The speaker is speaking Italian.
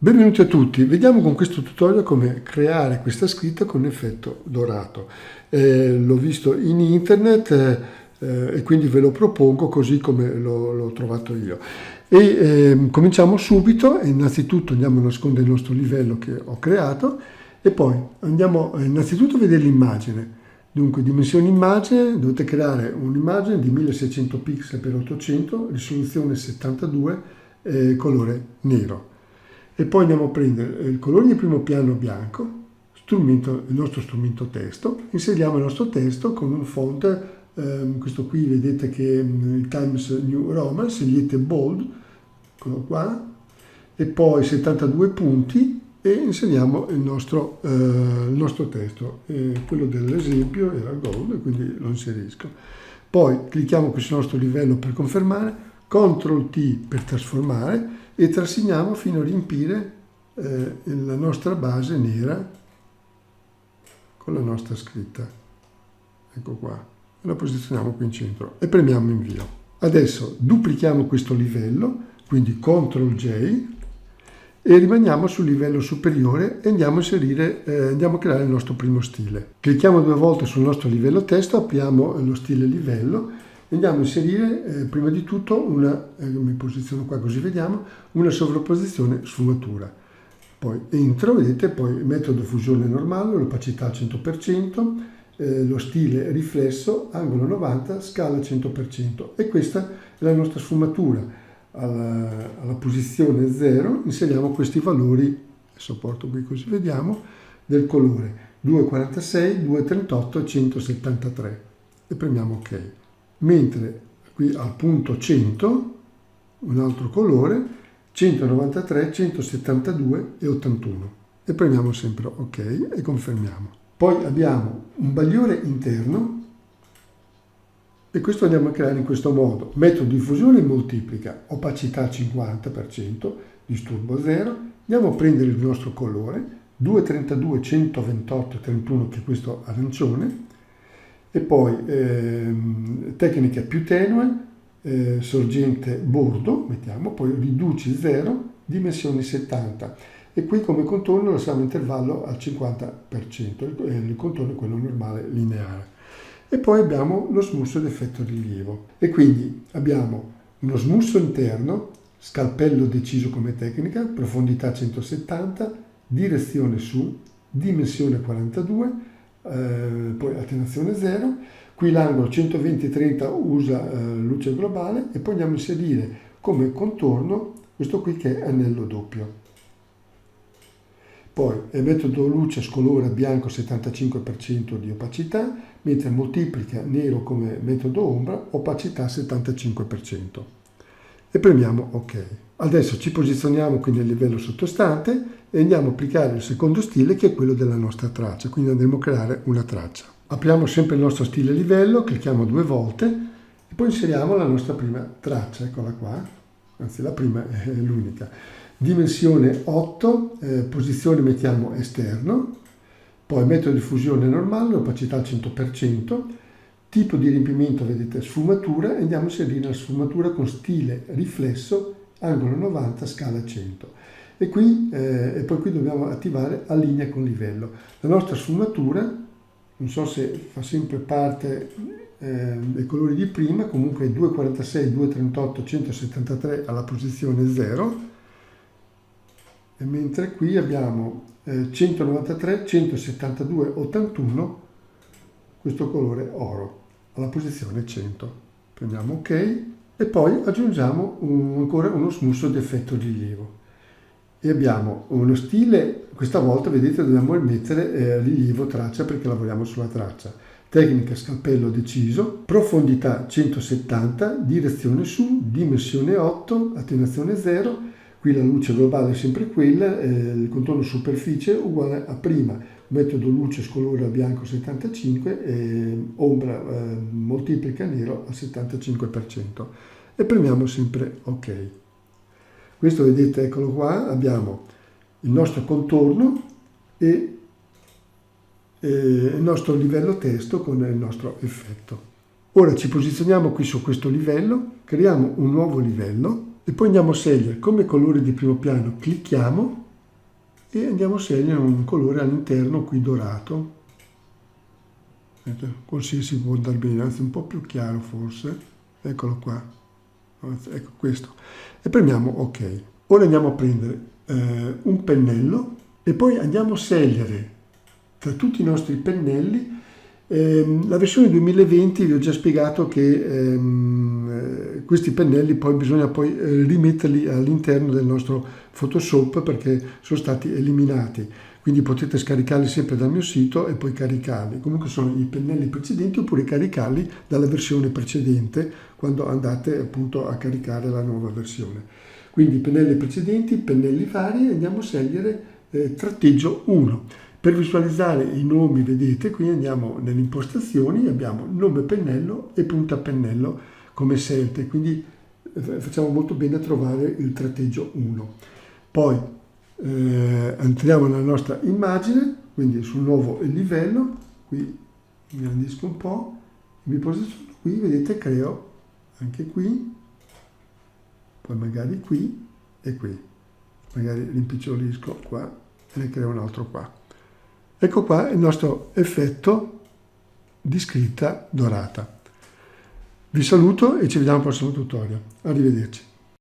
Benvenuti a tutti, vediamo con questo tutorial come creare questa scritta con effetto dorato. L'ho visto in internet e quindi ve lo propongo così come l'ho trovato io. Cominciamo subito. Innanzitutto andiamo a nascondere il nostro livello che ho creato e poi andiamo innanzitutto a vedere l'immagine. Dunque, dimensione immagine, dovete creare un'immagine di 1600 pixel x 800, risoluzione 72, colore nero. E poi andiamo a prendere il colore di primo piano bianco, il nostro strumento testo, inseriamo il nostro testo con un font, questo qui vedete che è il Times New Roman, scegliete bold, eccolo qua, e poi 72 punti e inseriamo il nostro testo. Quello dell'esempio era gold, quindi lo inserisco. Poi clicchiamo qui sul nostro livello per confermare, CTRL T per trasformare, e trasciniamo fino a riempire la nostra base nera con la nostra scritta. Ecco qua, la posizioniamo qui in centro e premiamo invio. Adesso duplichiamo questo livello, quindi CTRL J, e rimaniamo sul livello superiore e andiamo a creare il nostro primo stile. Clicchiamo due volte sul nostro livello testo, apriamo lo stile livello. Andiamo a inserire prima di tutto mi posiziono qua così vediamo, una sovrapposizione sfumatura. Poi entro, vedete, poi metodo fusione normale, l'opacità al 100%, lo stile riflesso, angolo 90, scala 100%. E questa è la nostra sfumatura. Alla posizione 0 inseriamo questi valori, sopporto qui così vediamo, del colore 2,46, 2,38 e 173. E premiamo OK. Mentre qui al punto 100, un altro colore, 193, 172 e 81. E premiamo sempre OK e confermiamo. Poi abbiamo un bagliore interno e questo andiamo a creare in questo modo. Metodo di fusione moltiplica, opacità 50%, disturbo 0. Andiamo a prendere il nostro colore, 232, 128, 31, che è questo arancione. E poi tecnica più tenue, sorgente bordo, mettiamo, poi riduci 0, dimensioni 70 e qui come contorno lasciamo intervallo al 50%, il contorno è quello normale lineare. E poi abbiamo lo smusso d'effetto rilievo e quindi abbiamo uno smusso interno, scalpello deciso come tecnica, profondità 170, direzione su, dimensione 42, poi attenuazione 0, qui l'angolo 120-30 usa luce globale e poi andiamo a inserire come contorno questo qui che è anello doppio. Poi è metodo luce scolora bianco 75% di opacità, mentre moltiplica nero come metodo ombra, opacità 75%. E premiamo OK. Adesso ci posizioniamo qui nel livello sottostante e andiamo a applicare il secondo stile che è quello della nostra traccia, quindi andremo a creare una traccia. Apriamo sempre il nostro stile livello, clicchiamo due volte e poi inseriamo la nostra prima traccia, eccola qua, anzi la prima è l'unica. Dimensione 8, posizione mettiamo esterno, poi metodo di fusione normale, opacità al 100%, tipo di riempimento vedete sfumatura e andiamo a inserire la sfumatura con stile riflesso, angolo 90, scala 100. E poi qui dobbiamo attivare allinea con livello. La nostra sfumatura, non so se fa sempre parte dei colori di prima, comunque è 2,46, 2,38, 173 alla posizione 0, e mentre qui abbiamo 193, 172, 81, questo colore oro, alla posizione 100. Prendiamo OK e poi aggiungiamo ancora uno smusso di effetto rilievo. E abbiamo uno stile, questa volta vedete dobbiamo mettere rilievo traccia perché lavoriamo sulla traccia. Tecnica scalpello deciso, profondità 170, direzione su, dimensione 8, attenuazione 0, qui la luce globale è sempre quella, il contorno superficie uguale a prima, metodo luce scolora bianco 75 e ombra moltiplica nero al 75% e premiamo sempre OK. Questo vedete, eccolo qua, abbiamo il nostro contorno e il nostro livello testo con il nostro effetto. Ora ci posizioniamo qui su questo livello, creiamo un nuovo livello e poi andiamo a scegliere come colore di primo piano, clicchiamo e andiamo a scegliere un colore all'interno qui dorato. Così si può andare bene, anzi un po' più chiaro forse, eccolo qua, ecco questo, e premiamo ok. Ora andiamo a prendere un pennello e poi andiamo a scegliere tra tutti i nostri pennelli. La versione 2020 vi ho già spiegato che questi pennelli poi bisogna rimetterli all'interno del nostro Photoshop perché sono stati eliminati, quindi potete scaricarli sempre dal mio sito e poi caricarli. Comunque sono i pennelli precedenti oppure caricarli dalla versione precedente quando andate appunto a caricare la nuova versione. Quindi pennelli precedenti, pennelli vari, andiamo a scegliere tratteggio 1. Per visualizzare i nomi, vedete, qui andiamo nelle impostazioni, abbiamo nome pennello e punta pennello come scelte, quindi facciamo molto bene a trovare il tratteggio 1. Poi entriamo nella nostra immagine, quindi sul nuovo livello, qui mi ingrandisco un po', mi posiziono qui, vedete, creo anche qui, poi magari qui e qui, magari rimpicciolisco qua e ne creo un altro qua. Ecco qua il nostro effetto di scritta dorata. Vi saluto e ci vediamo al prossimo tutorial. Arrivederci.